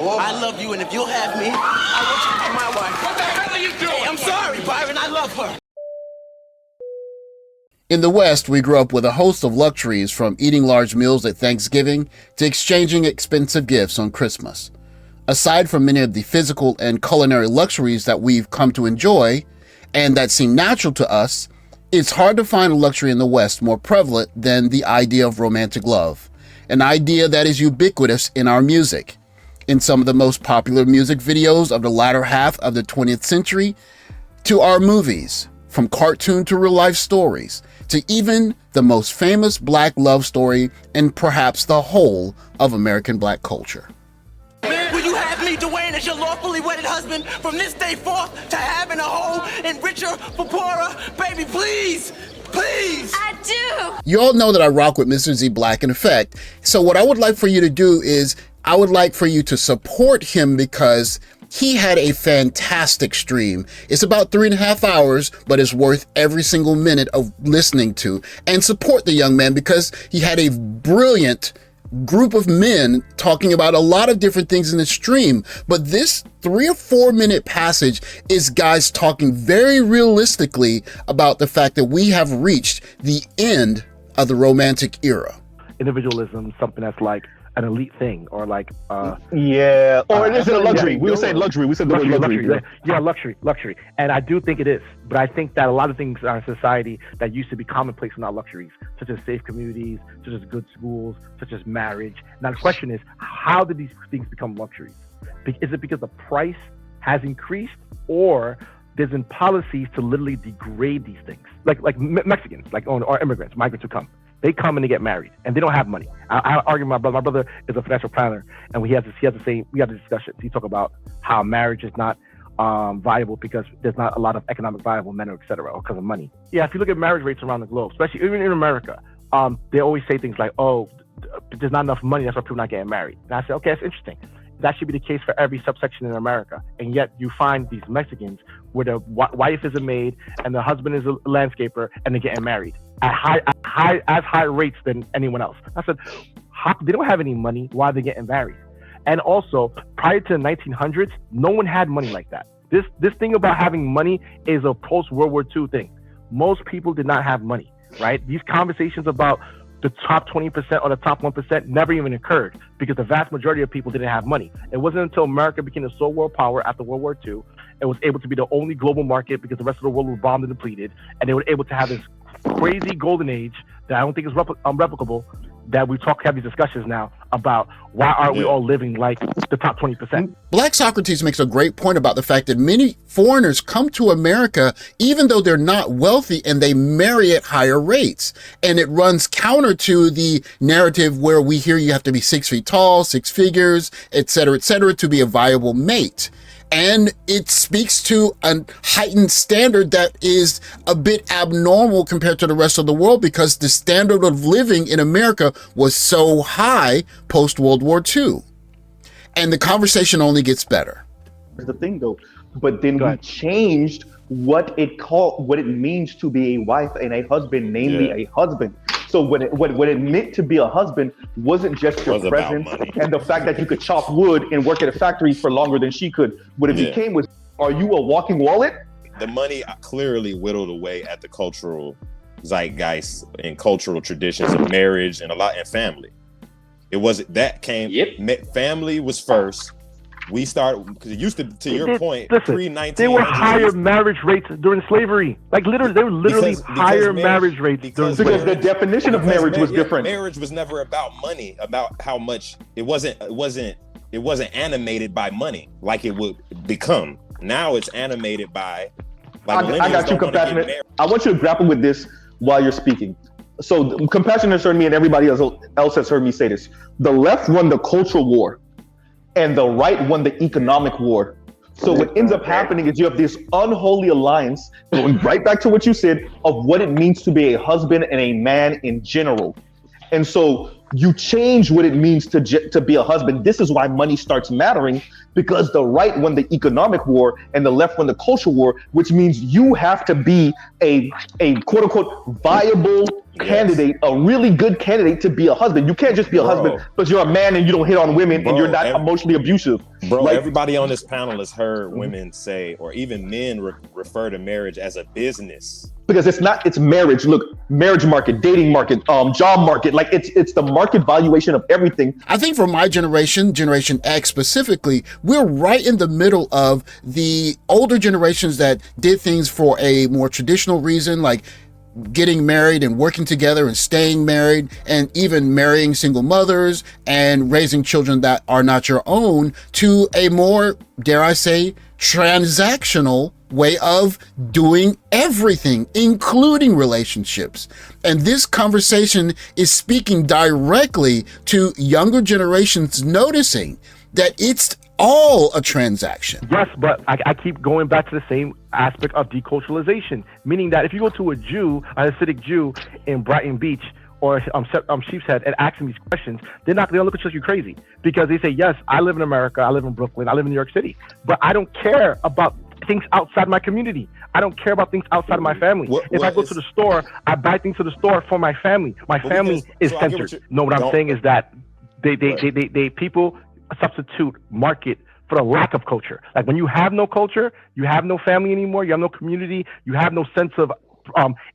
I love you, and if you'll have me, I want you to be my wife. What the hell are you doing? Hey, I'm sorry, Byron. I love her. In the West, we grew up with a host of luxuries, from eating large meals at Thanksgiving to exchanging expensive gifts on Christmas. Aside from many of the physical and culinary luxuries that we've come to enjoy, and that seem natural to us, it's hard to find a luxury in the West more prevalent than the idea of romantic love, an idea that is ubiquitous in our music. In some of the most popular music videos of the latter half of the 20th century, to our movies, from cartoon to real-life stories, to even the most famous Black love story in perhaps the whole of American Black culture. Will you have me, Dwayne, as your lawfully wedded husband from this day forth to having a whole and richer for poorer? Baby, please, please. I do. You all know that I rock with MrZBlackneffect, so what I would like for you to do is I would like for you to support him because he had a fantastic stream. It's about 3.5 hours, but it's worth every single minute of listening to. And support the young man because he had a brilliant group of men talking about a lot of different things in the stream. But this 3 or 4 minute passage is guys talking very realistically about the fact that we have reached the end of the romantic era. Individualism, something that's like an elite thing, or like or it isn't a luxury. We were saying luxury. We said the word luxury. Yeah, luxury. And I do think it is. But I think that a lot of things in our society that used to be commonplace are not luxuries, such as safe communities, such as good schools, such as marriage. Now the question is, how did these things become luxuries? Is it because the price has increased, or there's been policies to literally degrade these things? Like Mexicans, or immigrants, migrants who come. They come and they get married, and they don't have money. I argue with my brother. My brother is a financial planner, and we have the discussion. He talk about how marriage is not viable because there's not a lot of economic viable men, or et cetera, or because of money. Yeah, if you look at marriage rates around the globe, especially even in America, they always say things like, "Oh, there's not enough money, that's why people are not getting married." And I say, okay, that's interesting. That should be the case for every subsection in America. And yet you find these Mexicans where the wife is a maid and the husband is a landscaper, and they're getting married at high rates than anyone else. I said, they don't have any money. Why are they getting married? And also, prior to the 1900s, no one had money like that. This thing about having money is a post-World War II thing. Most people did not have money, right? These conversations about the top 20% or the top 1% never even occurred because the vast majority of people didn't have money. It wasn't until America became a sole world power after World War II, it was able to be the only global market because the rest of the world was bombed and depleted, and they were able to have this crazy golden age that I don't think is replicable, that we have these discussions now about why aren't we all living like the top 20%. Black Socrates makes a great point about the fact that many foreigners come to America even though they're not wealthy, and they marry at higher rates. And it runs counter to the narrative where we hear you have to be 6 feet tall, 6 figures, et cetera, to be a viable mate. And it speaks to a heightened standard that is a bit abnormal compared to the rest of the world because the standard of living in America was so high post-World War II. And the conversation only gets better. Here's the thing though, but then we changed what it means to be a wife and a husband, namely a husband. So what it meant to be a husband wasn't just your presence and the fact that you could chop wood and work at a factory for longer than she could. What it became was, are you a walking wallet? The money clearly whittled away at the cultural zeitgeist and cultural traditions of marriage and family. It wasn't that family was first. We started because it used to your point, pre-1900s. There were higher marriage rates during slavery. Like literally, there were literally higher marriage rates because the definition of marriage was different. Marriage was never about money, about how much it wasn't animated by money like it would become. Now it's animated by. I got you, Compassionate. I want you to grapple with this while you're speaking. So Compassionate has heard me, and everybody else has heard me say this. The left won the cultural war, and the right won the economic war. So what ends up happening is you have this unholy alliance, going right back to what you said, of what it means to be a husband and a man in general. And so you change what it means to be a husband. This is why money starts mattering, because the right won the economic war and the left won the culture war, which means you have to be a quote unquote viable candidate, a really good candidate to be a husband. You can't just be a husband because you're a man and you don't hit on women and you're not emotionally abusive. Bro, everybody on this panel has heard women say, or even men refer to marriage as a business. Because it's marriage. Look, marriage market, dating market, job market, like it's the market valuation of everything. I think for my generation, Generation X specifically, we're right in the middle of the older generations that did things for a more traditional reason, like getting married and working together and staying married, and even marrying single mothers and raising children that are not your own, to a more, dare I say, transactional way of doing everything, including relationships. And this conversation is speaking directly to younger generations noticing that it's all a transaction. Yes, but I keep going back to the same aspect of deculturalization, meaning that if you go to a Hasidic Jew in Brighton Beach or Sheepshead and ask them these questions, they'll look at you crazy, because they say, yes, I live in America, I live in Brooklyn, I live in New York City, but I don't care about things outside my community. I don't care about things outside of my family. If I go to the store, I buy things to the store for my family. My family is centered. No, what I'm saying is that they people substitute market for the lack of culture. Like when you have no culture, you have no family anymore, you have no community, you have no sense of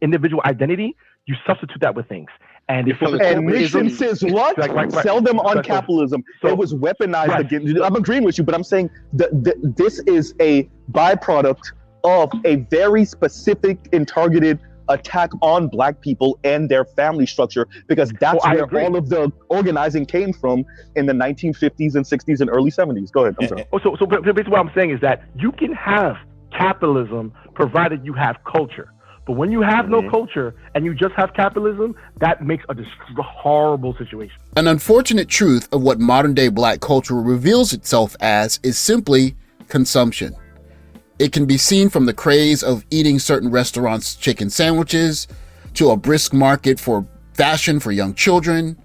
individual identity, you substitute that with things. And Nixon says what? Sell them on capitalism. So, it was weaponized against. I'm agreeing with you, but I'm saying this is a byproduct of a very specific and targeted attack on Black people and their family structure, because that's where all of the organizing came from in the 1950s and 60s and early 70s. Go ahead. I'm sorry. So basically what I'm saying is that you can have capitalism provided you have culture. But when you have no culture and you just have capitalism, that makes a horrible situation. An unfortunate truth of what modern day Black culture reveals itself as is simply consumption. It can be seen from the craze of eating certain restaurants' chicken sandwiches, to a brisk market for fashion for young children,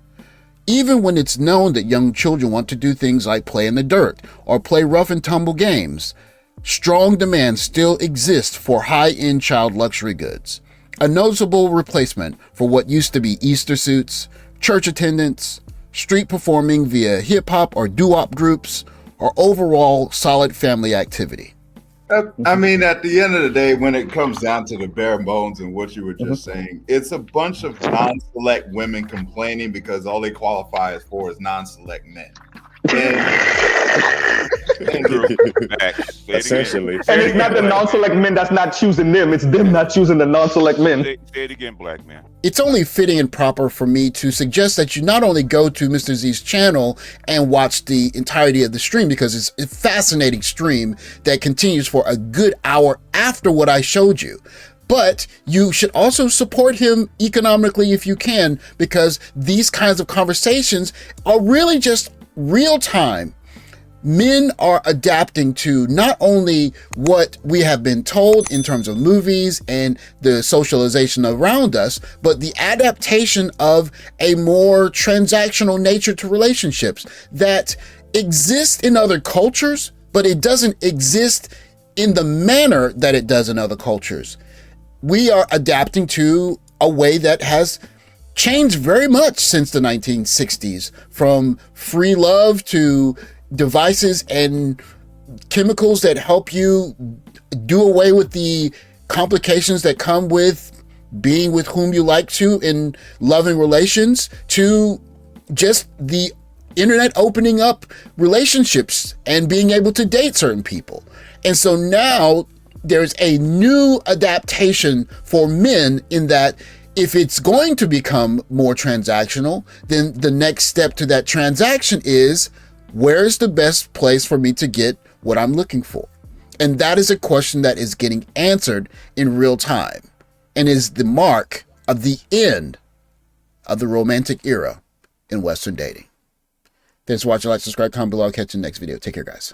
even when it's known that young children want to do things like play in the dirt or play rough and tumble games. Strong demand still exists for high-end child luxury goods, a noticeable replacement for what used to be Easter suits, church attendance, street performing via hip-hop or doo-wop groups, or overall solid family activity. I mean, at the end of the day, when it comes down to the bare bones and what you were just saying, it's a bunch of non-select women complaining because all they qualify as for is non-select men. Essentially. And it's not the non-select men that's not choosing them, it's them not choosing the non-select men. Say it again, Black man. It's only fitting and proper for me to suggest that you not only go to Mr. Z's channel and watch the entirety of the stream, because it's a fascinating stream that continues for a good hour after what I showed you, but you should also support him economically if you can, because these kinds of conversations are really just real time. Men are adapting to not only what we have been told in terms of movies and the socialization around us, but the adaptation of a more transactional nature to relationships that exist in other cultures, but it doesn't exist in the manner that it does in other cultures. We are adapting to a way that has changed very much since the 1960s, from free love to devices and chemicals that help you do away with the complications that come with being with whom you like to in loving relations, to just the internet opening up relationships and being able to date certain people. And so now there's a new adaptation for men in that if it's going to become more transactional, then the next step to that transaction is, where's the best place for me to get what I'm looking for? And that is a question that is getting answered in real time and is the mark of the end of the romantic era in Western dating. Thanks for watching. Like, subscribe, comment below. I'll catch you in the next video. Take care, guys.